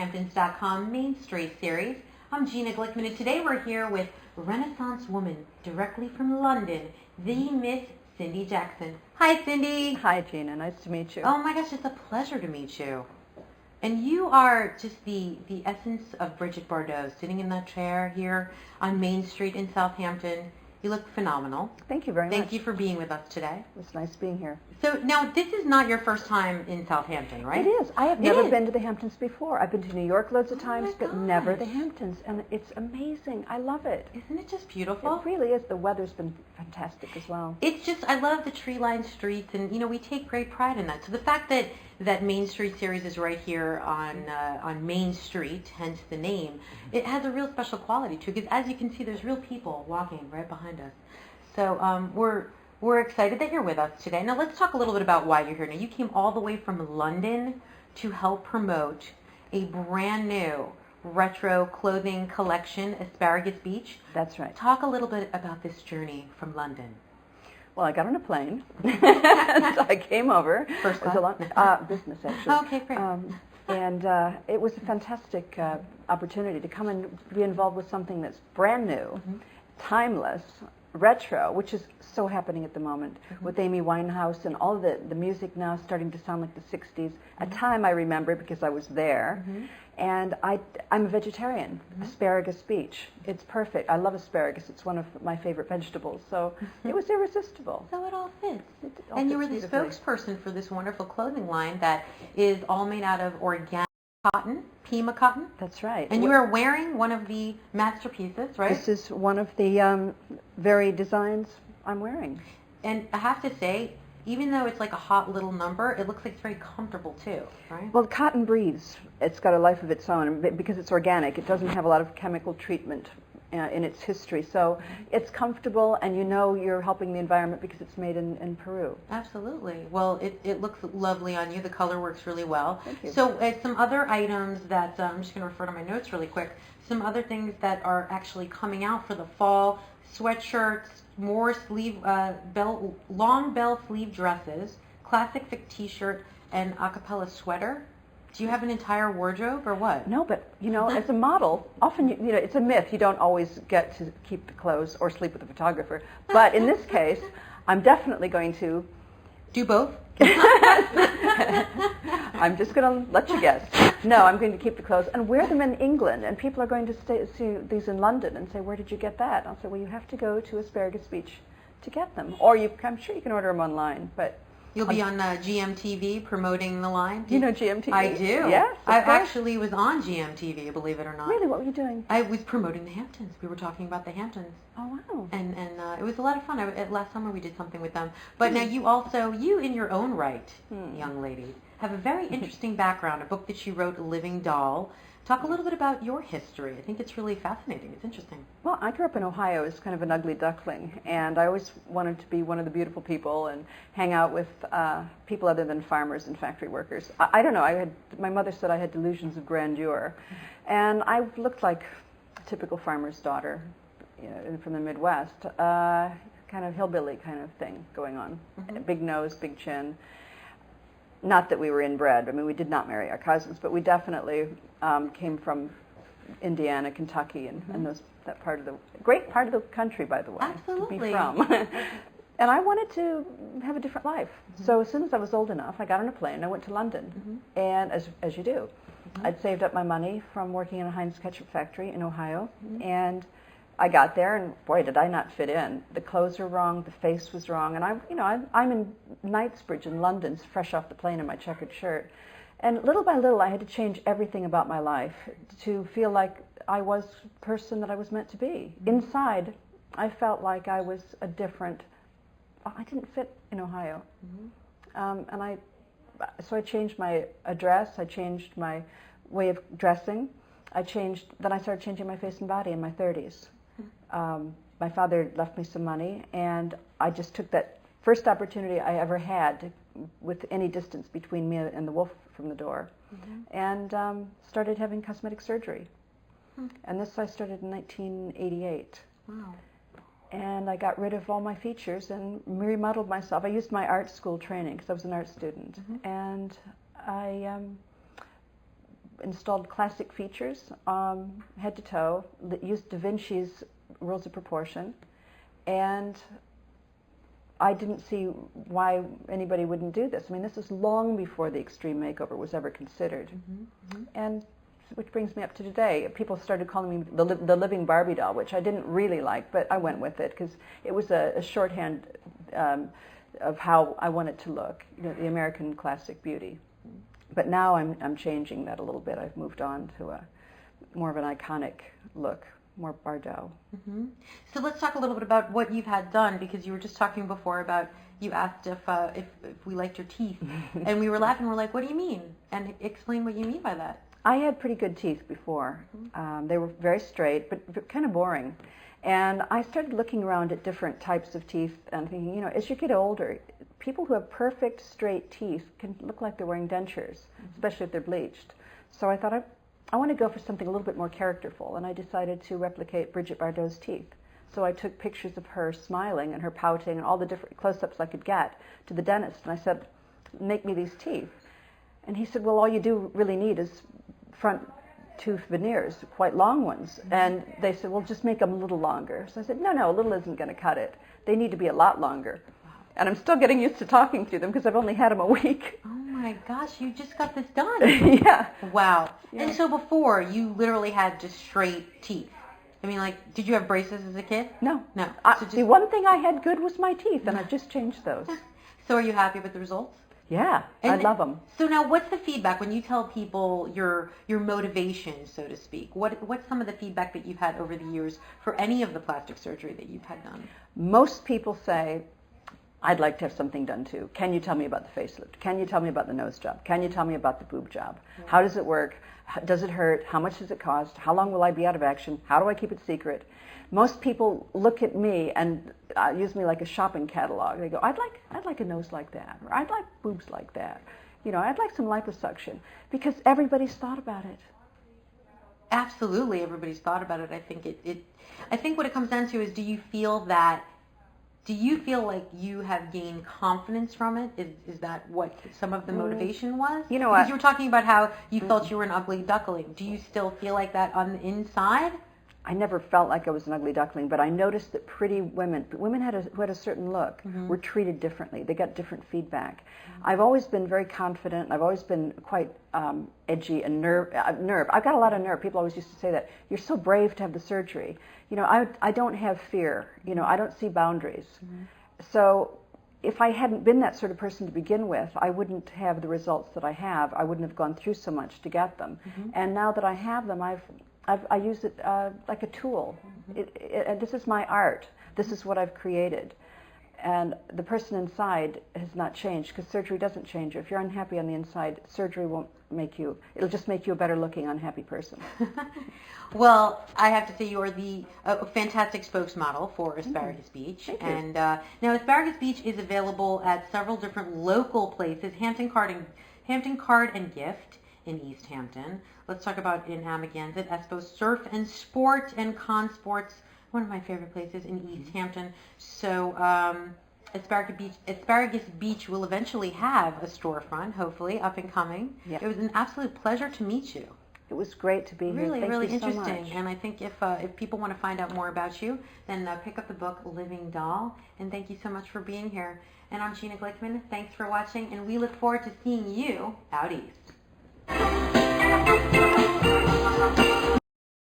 SouthHamptons.com Main Street series. I'm Gina Glickman, and today we're here with Renaissance woman directly from London, the Miss Cindy Jackson. Hi, Cindy. Hi, Gina. Nice to meet you. Oh my gosh, it's a pleasure to meet you. And you are just the essence of Bridget Bardot, sitting in that chair here on Main Street in Southampton. You look phenomenal. Thank you very much. Thank you for being with us today. It's nice being here. So now, this is not your first time in Southampton, right? It is. I have never been to the Hamptons before. I've been to New York loads of times, but never the Hamptons. And it's amazing. I love it. Isn't it just beautiful? It really is. The weather's been fantastic as well. It's just, I love the tree-lined streets, and you know, we take great pride in that. So the fact that Main Street series is right here on Main Street, hence the name, it has a real special quality to it, because as you can see, there's real people walking right behind us. So we're excited that you're with us today. Now let's talk a little bit about why you're here. Now you came all the way from London to help promote a brand new retro clothing collection, Asparagus Beach. That's right. Talk a little bit about this journey from London. Well, I got on a plane, so I came over. First class? It was a long, business, actually. Okay, great. And it was a fantastic opportunity to come and be involved with something that's brand new, timeless, retro, which is so happening at the moment with Amy Winehouse and all the music now starting to sound like the 60s. A time I remember because I was there. And I'm a vegetarian. Asparagus Beach. It's perfect. I love asparagus. It's one of my favorite vegetables. So it was irresistible. So it all fits. All and you fits were the beautifully. spokesperson for this wonderful clothing line that is all made out of organic cotton, Pima cotton. That's right. And you are wearing one of the masterpieces, right? This is one of the very designs I'm wearing. And I have to say, even though it's like a hot little number, it looks like it's very comfortable too, right? Well, cotton breathes. It's got a life of its own. Because it's organic, it doesn't have a lot of chemical treatment in its history. So it's comfortable, and you know you're helping the environment because it's made in Peru. Absolutely. Well, it looks lovely on you. The color works really well. Thank you. So some other items that, I'm just going to refer to my notes really quick, some other things that are actually coming out for the fall: sweatshirts, more long bell sleeve dresses, classic fit t-shirt, and a cappella sweater. Do you have an entire wardrobe or what? No, but you know, as a model, often you know it's a myth. You don't always get to keep the clothes or sleep with a photographer. But in this case, I'm definitely going to do both. I'm just going to let you guess. No, I'm going to keep the clothes and wear them in England, and people are going to see these in London and say, "Where did you get that?" I'll say, "Well, you have to go to Asparagus Beach to get them, or I'm sure you can order them online." But you'll be on GMTV promoting the line. Do you know GMTV? I do. Yes. I actually was on GMTV, believe it or not. Really? What were you doing? I was promoting the Hamptons. We were talking about the Hamptons. Oh, wow. And it was a lot of fun. Last summer we did something with them. But now you in your own right, young lady, have a very interesting background, a book that you wrote, Living Doll. Talk a little bit about your history. I think it's really fascinating. It's interesting. Well, I grew up in Ohio as kind of an ugly duckling, and I always wanted to be one of the beautiful people and hang out with people other than farmers and factory workers. I don't know. My mother said I had delusions of grandeur, and I looked like a typical farmer's daughter, you know, from the Midwest, kind of hillbilly kind of thing going on. Big nose, big chin. Not that we were inbred. I mean, we did not marry our cousins, but we definitely came from Indiana, Kentucky, and that part of the great part of the country, by the way, Absolutely. to be from. And I wanted to have a different life. So as soon as I was old enough, I got on a plane. I went to London, and as you do, I'd saved up my money from working in a Heinz ketchup factory in Ohio, and I got there, and boy, did I not fit in. The clothes were wrong, the face was wrong, and I'm in Knightsbridge in London, fresh off the plane in my checkered shirt. And little by little, I had to change everything about my life to feel like I was the person that I was meant to be. Inside, I felt like I was a different. I didn't fit in Ohio, so I changed my address. I changed my way of dressing. Then I started changing my face and body in my 30s. My father left me some money, and I just took that first opportunity I ever had with any distance between me and the wolf from the door, and started having cosmetic surgery. And this I started in 1988. Wow. And I got rid of all my features and remodeled myself. I used my art school training because I was an art student. And I installed classic features, head to toe, used Da Vinci's rules of proportion, and I didn't see why anybody wouldn't do this. I mean, this is long before the extreme makeover was ever considered. And which brings me up to today. People started calling me the living Barbie doll, which I didn't really like, but I went with it because it was a shorthand of how I wanted to look, the American classic beauty. But now I'm changing that a little bit. I've moved on to more of an iconic look, more Bardot. So let's talk a little bit about what you've had done, because you were just talking before about, you asked if we liked your teeth, and we were laughing. We're like, what do you mean? And explain what you mean by that. I had pretty good teeth before. They were very straight, but kind of boring. And I started looking around at different types of teeth and thinking, as you get older, people who have perfect straight teeth can look like they're wearing dentures, especially if they're bleached. So I thought, I want to go for something a little bit more characterful, and I decided to replicate Brigitte Bardot's teeth. So I took pictures of her smiling and her pouting and all the different close-ups I could get to the dentist, and I said, make me these teeth. And he said, well, all you do really need is front tooth veneers, quite long ones. And they said, well, just make them a little longer. So I said, no, a little isn't going to cut it. They need to be a lot longer. And I'm still getting used to talking through them because I've only had them a week. Oh my gosh, you just got this done. Yeah. Wow. Yeah. And so before, you literally had just straight teeth. I mean, like, did you have braces as a kid? No. No. So The one thing I had good was my teeth, and I've just changed those. So are you happy with the results? Yeah, I love them. So now, what's the feedback when you tell people your motivation, so to speak? What's some of the feedback that you've had over the years for any of the plastic surgery that you've had done? Most people say, I'd like to have something done too. Can you tell me about the facelift? Can you tell me about the nose job? Can you tell me about the boob job? Yeah. How does it work? Does it hurt? How much does it cost? How long will I be out of action? How do I keep it secret? Most people look at me and use me like a shopping catalog. They go, I'd like a nose like that, or I'd like boobs like that. I'd like some liposuction, because everybody's thought about it. Absolutely, everybody's thought about it. I think what it comes down to is, do you feel like you have gained confidence from it? Is that what some of the motivation was? Because you were talking about how you felt you were an ugly duckling. Do you still feel like that on the inside? I never felt like I was an ugly duckling, but I noticed that pretty women who had a certain look, were treated differently. They got different feedback. I've always been very confident. I've always been quite edgy and nerve. I've got a lot of nerve. People always used to say that, you're so brave to have the surgery. I don't have fear. I don't see boundaries. So if I hadn't been that sort of person to begin with, I wouldn't have the results that I have. I wouldn't have gone through so much to get them. And now that I have them, I use it like a tool. This is my art. This is what I've created. And the person inside has not changed, because surgery doesn't change you. If you're unhappy on the inside, surgery won't make you. It'll just make you a better looking, unhappy person. Well, I have to say you're a fantastic spokesmodel for Asparagus Beach. Thank you. And now Asparagus Beach is available at several different local places, Hampton Card and Gift in East Hampton. Let's talk about in Amagansett, Espo Surf and Sport and Con Sports, one of my favorite places in East Hampton. So Asparagus Beach will eventually have a storefront, hopefully, up and coming. Yep. It was an absolute pleasure to meet you. It was great to be here. Really, Thank really you so interesting. much. And I think if people want to find out more about you, then pick up the book Living Doll. And thank you so much for being here. And I'm Gina Glickman. Thanks for watching, and we look forward to seeing you out east.